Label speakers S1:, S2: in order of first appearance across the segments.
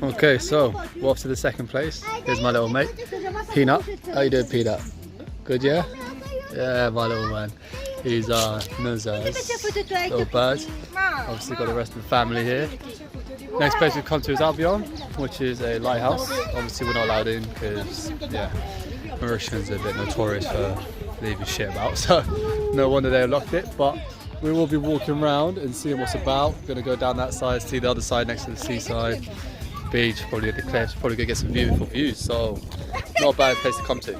S1: Okay, so we're off to the second place. Here's my little mate, Peanut. How you doing, Peanut? Good, yeah? Yeah, my little man. He's Nuzza's little bird. Obviously got the rest of the family here. Next place we've come to is Albion, which is a lighthouse. Obviously we're not allowed in because, yeah, Mauritians are a bit notorious for leaving shit about, so no wonder they locked it. But we will be walking around and seeing what's about. Gonna go down that side, see the other side next to the seaside, beach, probably at the cliffs, probably gonna get some beautiful views. So not a bad place to come to.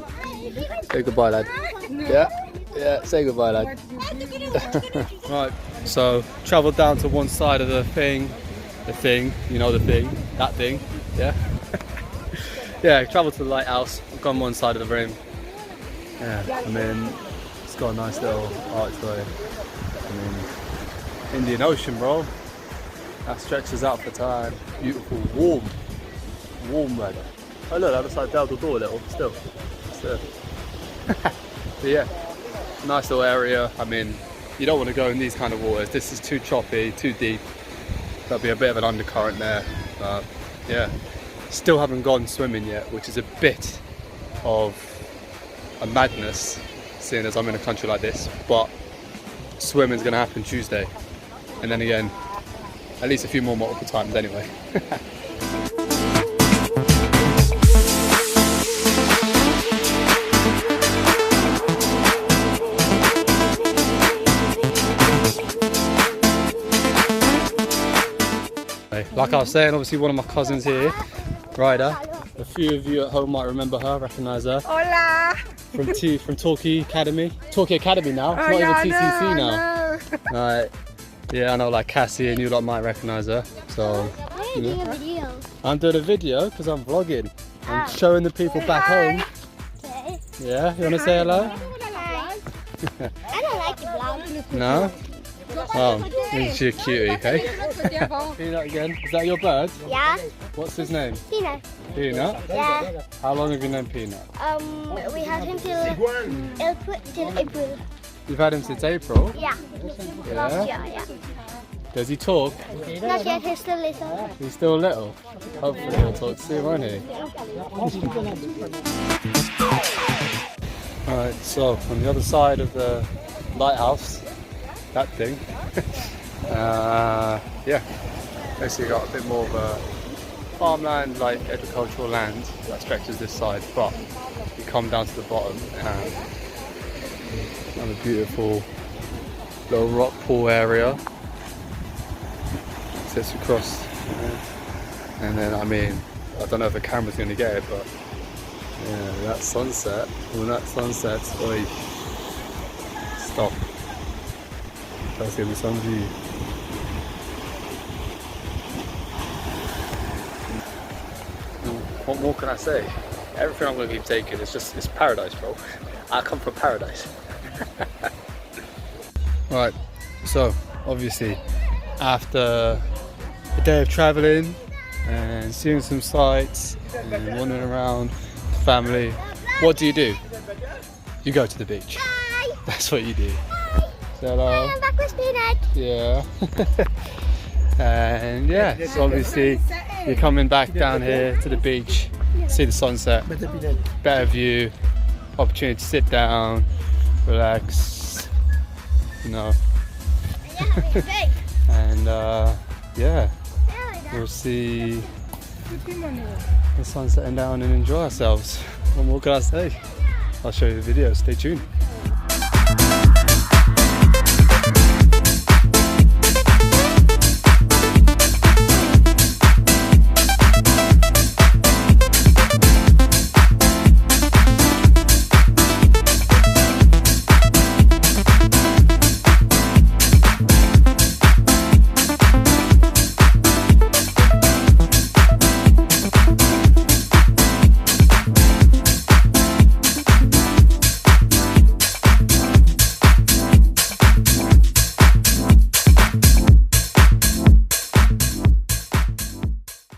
S1: Say goodbye, lad. Yeah, say goodbye, lad. Right, so travelled down to one side of the thing, you know, that thing, yeah. Yeah, travelled to the lighthouse, I've gone one side of the rim. Yeah, I mean, it's got a nice little archway. I mean, Indian Ocean, bro. That stretches out for time. Beautiful, warm weather. Oh look, that looks like down the door a little, still. But yeah, nice little area. I mean, you don't want to go in these kind of waters. This is too choppy, too deep. There'll be a bit of an undercurrent there. But yeah, still haven't gone swimming yet, which is a bit of a madness, seeing as I'm in a country like this. But swimming's gonna happen Tuesday, and then again, at least a few more multiple times anyway. Like I was saying, obviously one of my cousins here, Ryder. A few of you at home might remember her, recognise her.
S2: Hola!
S1: From Torquay Academy. Torquay Academy now, it's not even TCC now. Right. Yeah, I know, like Cassie and you lot might recognise her. So, you know. I'm doing a video because I'm vlogging. I'm showing the people back home. Yeah, you want to say hello?
S3: I don't like the vlog.
S1: No? Oh, she's a cutie, okay? Peanut again. Is that your bird?
S3: Yeah.
S1: What's his name?
S3: Peanut.
S1: Peanut?
S3: Yeah.
S1: How long have you known Peanut?
S3: We had him till April.
S1: You've had him since April?
S3: Yeah. Last year, yeah.
S1: Does he talk?
S3: Not yet, he's still little.
S1: He's still little? Hopefully he'll talk soon, won't he? Alright, so on the other side of the lighthouse, that thing, yeah, basically got a bit more of a farmland, like agricultural land that stretches this side, but you come down to the bottom and have a beautiful little rock pool area. Sits across, and then I mean, I don't know if the camera's going to get it, but yeah, that sunset, when that sunset's, oi, stop. That's going to be some view. What more can I say? Everything I'm going to keep taking is just, it's paradise, bro. I come from paradise. Right, so obviously after a day of travelling and seeing some sights and wandering around with the family, what do? You go to the beach.
S3: Bye.
S1: That's what you do. Say hello.
S3: I'm back with Peanut.
S1: Yeah. And yeah, so obviously you're coming back down here to the beach, see the sunset, better view, opportunity to sit down, relax, you know. And yeah, we'll see the sun setting down and enjoy ourselves. What more can I say? I'll show you the video, stay tuned.